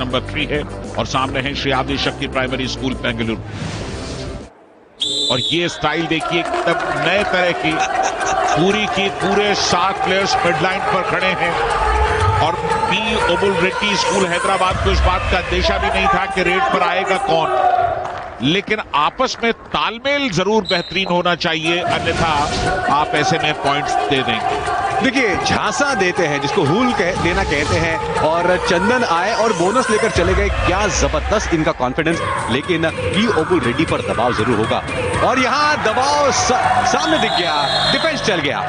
Number 3 है और सामने है श्री आदि शक्ति प्राइमरी स्कूल बेंगलुरु। और ये स्टाइल देखिए एकदम नए तरह की, पूरे 7 प्लेयर्स मिडलाइन पर खड़े हैं और बी ओबुल रेड्डी स्कूल हैदराबाद को इस बात का अंदेशा भी नहीं था कि रेड पर आएगा कौन, लेकिन आपस में तालमेल जरूर बेहतरीन होना चाहिए, अन्यथा आप ऐसे में पॉइंट्स दे देंगे। देखिए झांसा देते हैं जिसको हूल देना कहते हैं, और चंदन आए और बोनस लेकर चले गए। क्या जबरदस्त इनका कॉन्फिडेंस, लेकिन बी ओबुल रेड्डी पर दबाव जरूर होगा और यहाँ दबाव सामने दिख गया, डिफेंस चल गया।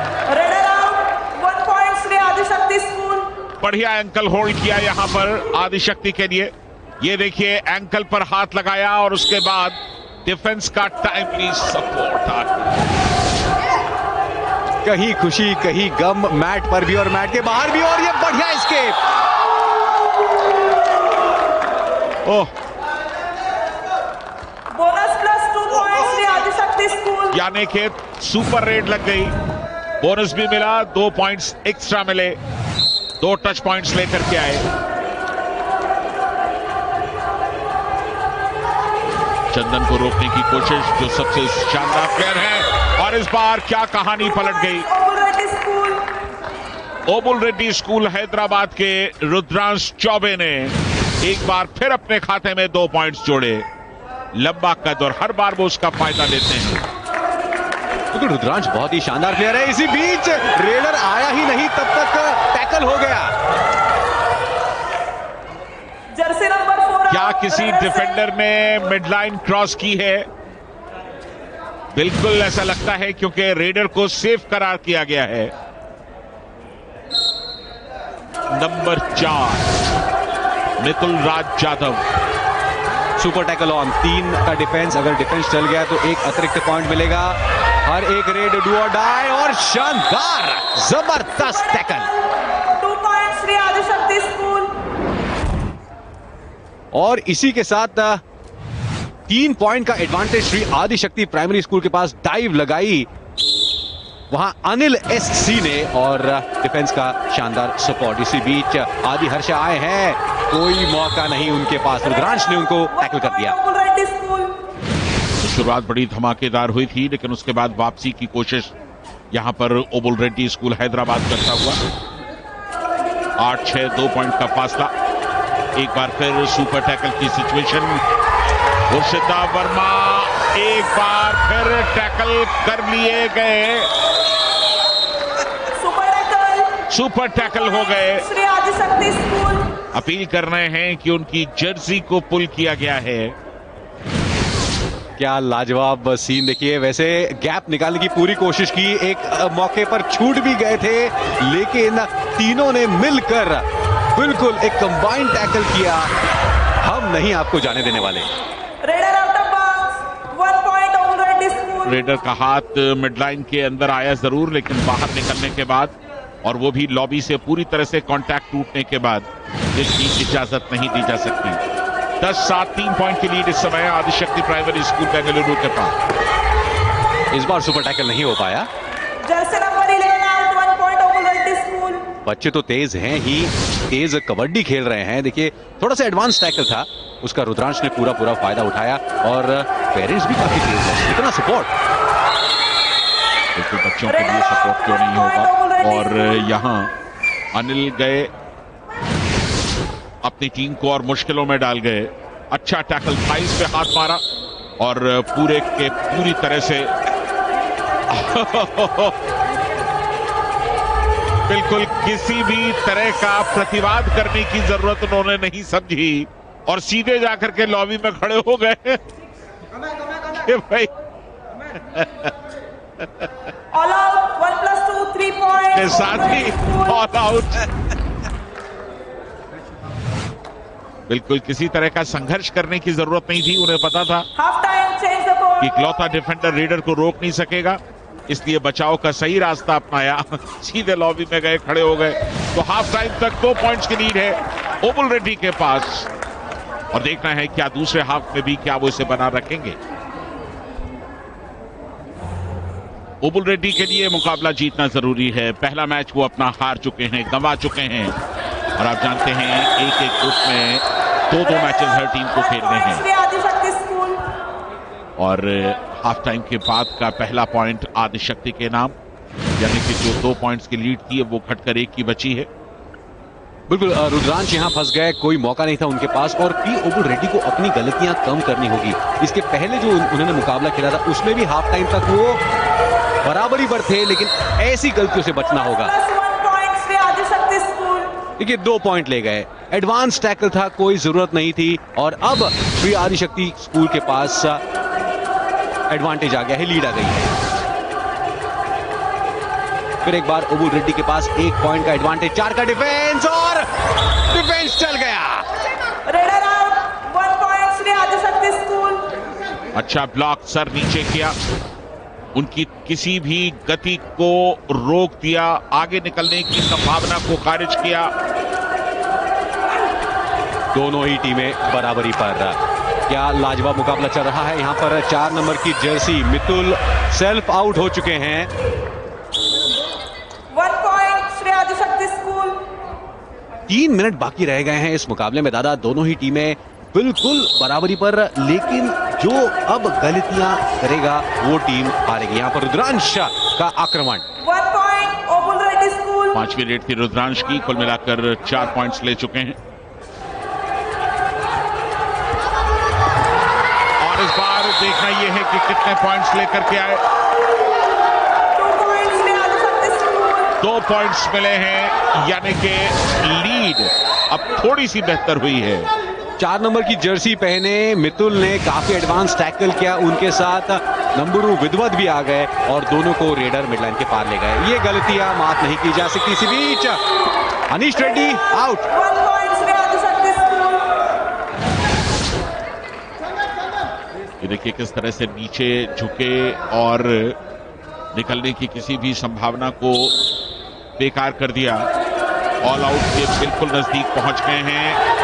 बढ़िया एंकल होल्ड किया यहाँ पर आदिशक्ति के लिए। ये देखिए एंकल पर हाथ लगाया और उसके बाद डिफेंस का टाइमली सपोर्ट आ गया। कहीं खुशी कहीं गम, मैट पर भी और मैट के बाहर भी, और ये बढ़िया एस्केप। ओह, बोनस +2 पॉइंट्स आदिशक्ति स्कूल, यानी कि सुपर रेड लग गई, बोनस भी मिला, 2 पॉइंट्स एक्स्ट्रा मिले, 2 टच पॉइंट्स लेकर के आए। चंदन को रोकने की कोशिश, जो सबसे शानदार प्लेयर है, और इस बार क्या कहानी पलट गई। ओबुल रेड्डी स्कूल हैदराबाद के रुद्रांश चौबे ने एक बार फिर अपने खाते में 2 पॉइंट्स जोड़े। लंबा कद और हर बार वो उसका फायदा लेते हैं, क्योंकि रुद्रांश बहुत ही शानदार प्लेयर है। इसी बीच रेडर आया ही नहीं, तब तक टैकल हो गया। जर्सी नंबर 4, क्या किसी डिफेंडर ने मिडलाइन क्रॉस की है? बिल्कुल ऐसा लगता है, क्योंकि रेडर को सेफ करार किया गया है। Number 4 Mitul Raj Yadav, super tackle on, 3 का डिफेंस। अगर डिफेंस चल गया तो एक अतिरिक्त पॉइंट मिलेगा। हर एक रेड डू और डाई, और शानदार जबरदस्त tackle. 2 points Shri Adishakti school, और इसी के साथ 3 पॉइंट का advantage Shri Adishakti primary school के पास। डाइव लगाई वहां अनिल SC ने, और डिफेंस का शानदार सपोर्ट। इसी बीच आदि हर्षा आए हैं, कोई मौका नहीं उनके पास, रुद्रांश ने उनको टैकल कर दिया। शुरुआत बड़ी धमाकेदार हुई थी, लेकिन उसके बाद वापसी की कोशिश यहां पर ओबुल रेड्डी स्कूल हैदराबाद करता हुआ। 8-6 2 पॉइंट का फासला। एक बार फिर सुपर टैकल की सिचुएशन। मुर्शिदा वर्मा एक बार फिर टैकल कर लिए गए, सुपर टैकल हो गए। श्री आदिशक्ति स्कूल अपील कर रहे हैं कि उनकी जर्सी को पुल किया गया है। क्या लाजवाब सीन देखिए। वैसे गैप निकालने की पूरी कोशिश की, एक मौके पर छूट भी गए थे, लेकिन तीनों ने मिलकर बिल्कुल एक कंबाइंड टैकल किया। हम नहीं आपको जाने देने वाले। Raider out of bounds, 1 point Obul Reddy school. Raider का हाथ मिडलाइन के अंदर आया जरूर, लेकिन बाहर निकलने के बाद, और वो भी लॉबी से पूरी तरह से कांटेक्ट टूटने के बाद, इसकी इजाजत नहीं दी जा सकती। 10-7 3 पॉइंट की लीड इस समय आदिशक्ति प्राइमरी स्कूल बेंगलुरु के पास। इस बार सुपर टैकल नहीं हो पाया। Jersey number 11 out, 1 point Obul Reddy school. बच्चे तो तेज हैं ही, तेज कबड्डी खेल रहे हैं। देखिए थोड़ा सा एडवांस टैकल था, उसका रुद्रांश ने पूरा फायदा उठाया, और पेरेंट्स भी काफी तेज है। इतना सपोर्ट, बिल्कुल बच्चों के लिए सपोर्ट क्यों नहीं होगा। और यहाँ अनिल गए, अपनी टीम को और मुश्किलों में डाल गए। अच्छा टैकल, थाइस पे हाथ मारा, और पूरी तरह से बिल्कुल किसी भी तरह का प्रतिवाद करने की जरूरत उन्होंने नहीं समझी, और सीधे जाकर के लॉबी में खड़े हो गए कि भाई ऑल आउट, 1+2 3 पॉइंट के साथ ही ऑल आउट। बिल्कुल किसी तरह का संघर्ष करने की जरूरत नहीं थी। उन्हें पता था हाफ टाइम, चेंज द कि इकलौता डिफेंडर रेडर को रोक नहीं सकेगा, इसलिए बचाव का सही रास्ता अपनाया, सीधे लॉबी में गए, खड़े हो गए। तो हाफ टाइम तक 2 पॉइंट्स की लीड है ओबुल रेड्डी के पास, और देखना है क्या दूसरे हाफ में भी क्या वो इसे बना रखेंगे। ओबुल रेड्डी के लिए मुकाबला जीतना जरूरी है। पहला मैच वो अपना हार चुके हैं, गंवा चुके हैं, और आप जानते हैं एक ग्रुप में दो मैचेस हर टीम को खेलने हैं श्री आदिशक्ति स्कूल। और हाफ टाइम के बाद का पहला पॉइंट आदिशक्ति के नाम, यानी कि जो 2 पॉइंट्स की लीड थी वो घटकर 1 की बची है। बिल्कुल, रुद्रांश यहां फंस गए, कोई मौका नहीं था उनके पास और पी ओबुल रेड्डी को अपनी गलतियां कम करनी होगी। इसके पहले जो उन्होंने मुकाबला खेला था उसमें भी हाफ टाइम तक वो बराबरी पर थे, लेकिन ऐसी गलतियों से बचना होगा। +1 पॉइंट श्री आदिशक्ति स्कूल। देखिए 2 पॉइंट ले गए, एडवांस टैकल था, कोई जरूरत नहीं थी और अब श्री आदिशक्ति स्कूल के पास एडवांटेज आ गया है, लीड आ गई है। फिर एक बार ओबुल रेड्डी के पास 1 पॉइंट का एडवांटेज, 4 का डिफेंस और डिफेंस चल गया। Raider out, 1 point Shri Adishakti school. अच्छा ब्लॉक, सर नीचे किया, उनकी किसी भी गति को रोक दिया, आगे निकलने की संभावना को खारिज किया। दोनों ही टीमें बराबरी पर। क्या लाजवाब मुकाबला चल रहा है यहाँ पर। 4 नंबर की जर्सी मितुल सेल्फ आउट हो चुके हैं। 1 point Shri Adishakti school. 3 minute बाकी रह गए हैं इस मुकाबले में दादा, दोनों ही टीमें बिल्कुल बराबरी पर, लेकिन जो अब गलतियां करेगा वो टीम हारेगी। यहाँ पर रुद्रांश का आक्रमण। 1 पॉइंट ओबुल रेड्डी स्कूल। 5वीं रेड थी रुद्रांश की, कुल मिलाकर 4 पॉइंट्स ले चुके हैं। और इस बार देखना यह है कि कितने पॉइंट्स लेकर के आए। 2 point Shri Adishakti school. 2 points मिले हैं, यानी कि लीड अब थोड़ी सी बेहतर हुई है। 4 नंबर की जर्सी पहने मितुल ने काफी एडवांस टैकल किया, उनके साथ नंबरू विद्वत भी आ गए और दोनों को रेडर मिडलाइन के पार ले गए। ये गलतियां माफ नहीं की जा सकती। इसी बीच Anish Reddy out. 1 point Shri Adishakti school. ये देखिए किस तरह से नीचे झुके और निकलने की किसी भी संभावना को बेकार कर दिया। ऑल आउट के बिल्कुल नजदीक पहुंच गए हैं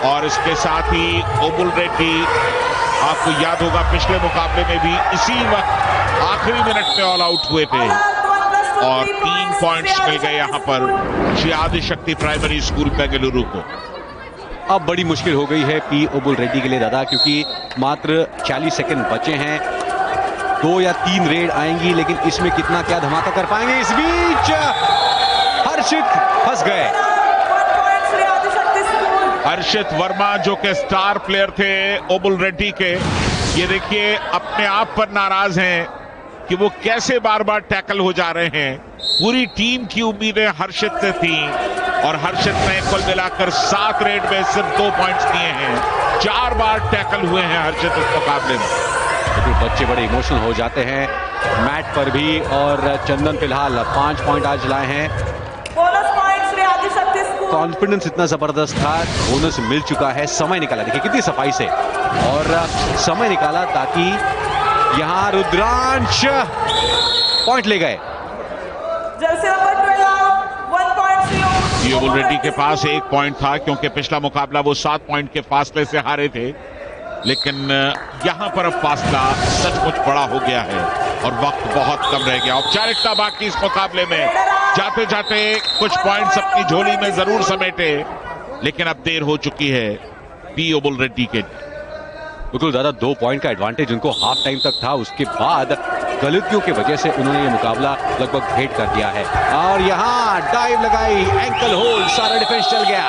और इसके साथ ही ओबुल रेड्डी, आपको याद होगा पिछले मुकाबले में भी इसी वक्त आखिरी मिनट में ऑल आउट हुए थे और 3 पॉइंट्स मिल गए यहां पर श्री आदिशक्ति प्राइमरी स्कूल बेंगलुरु को। अब बड़ी मुश्किल हो गई है पी ओबुल रेड्डी के लिए दादा, क्योंकि मात्र 40 सेकंड बचे हैं। 2 या 3 रेड आएंगी, लेकिन इसमें कितना क्या धमाका कर पाएंगे। इस बीच हर्षित फंस गए। हर्षित वर्मा जो कि स्टार प्लेयर थे ओबुल रेड्डी के, ये देखिए अपने आप पर नाराज हैं कि वो कैसे बार बार टैकल हो जा रहे हैं। पूरी टीम की उम्मीदें हर्षित से थी और हर्षित ने कुल मिलाकर 7 रेड में सिर्फ 2 पॉइंट्स दिए हैं। 4 बार टैकल हुए हैं हर्षित इस मुकाबले में। तो बच्चे बड़े इमोशनल हो जाते हैं मैट पर भी, और चंदन फिलहाल 5 पॉइंट आज लाए हैं। Bonus point Shri Adishakti school. Confidence इतना जबरदस्त था, बोनस मिल चुका है। समय निकाला, देखिए कितनी सफाई से और समय निकाला ताकि यहां रुद्रांश पॉइंट ले गए। Jersey number 12, 1 point Shri Obul Reddy के पास 1 पॉइंट था, क्योंकि पिछला मुकाबला वो 7 पॉइंट के फासले से हारे थे। लेकिन यहां पर अब फासला सचमुच बड़ा हो गया है और वक्त बहुत कम रह गया। औपचारिकता बाकी इस मुकाबले में, जाते जाते कुछ पॉइंट्स अपनी झोली में जरूर समेटे, लेकिन अब देर हो चुकी है पी ओबुल रेड्डी के। बिल्कुल दादा, 2 पॉइंट का एडवांटेज उनको हाफ टाइम तक था, उसके बाद गलतियों की वजह से उन्होंने ये मुकाबला लगभग भेंट कर दिया है। और यहां डाइव लगाई, एंकल होल्ड, सारा डिफेंस चल गया।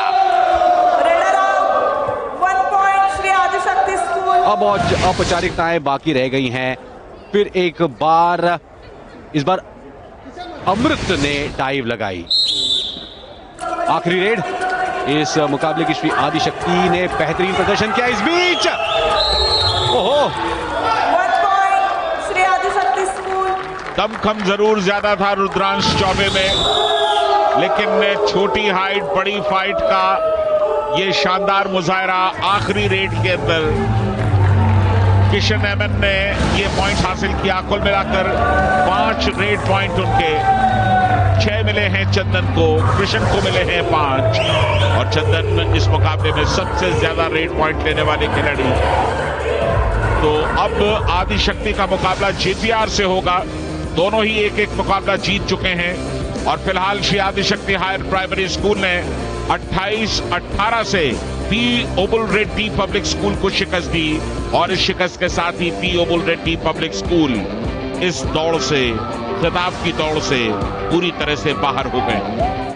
Raider out, 1 point Shri Adishakti school. अब औपचारिकताएं बाकी रह गई हैं। फिर एक बार, इस बार अमृत ने डाइव लगाई। आखिरी रेड इस मुकाबले की श्री आदिशक्ति ने बेहतरीन प्रदर्शन किया। इस बीच ओहो, 1 पॉइंट श्री आदिशक्ति स्कूल। दमखम जरूर ज्यादा था रुद्रांश चौबे में, लेकिन छोटी हाइट बड़ी फाइट का ये शानदार मुजाहरा आखिरी रेड के अंदर किशन एमन ने ये पॉइंट हासिल किया। कुल मिलाकर 5 रेड पॉइंट उनके, 6 मिले हैं चंदन को, कृष्ण को मिले हैं 5 और चंदन इस मुकाबले में सबसे ज्यादा रेड पॉइंट लेने वाले खिलाड़ी। तो अब आदिशक्ति का मुकाबला जेपीआर से होगा। दोनों ही एक मुकाबला जीत चुके हैं और फिलहाल Shri Adishakti higher primary school ने 28-18 से P Obul Reddy public school को शिकस्त दी और इस शिकस्त के साथ ही P Obul Reddy public school इस दौड़ से, खिताब की दौड़ से पूरी तरह से बाहर हो गए।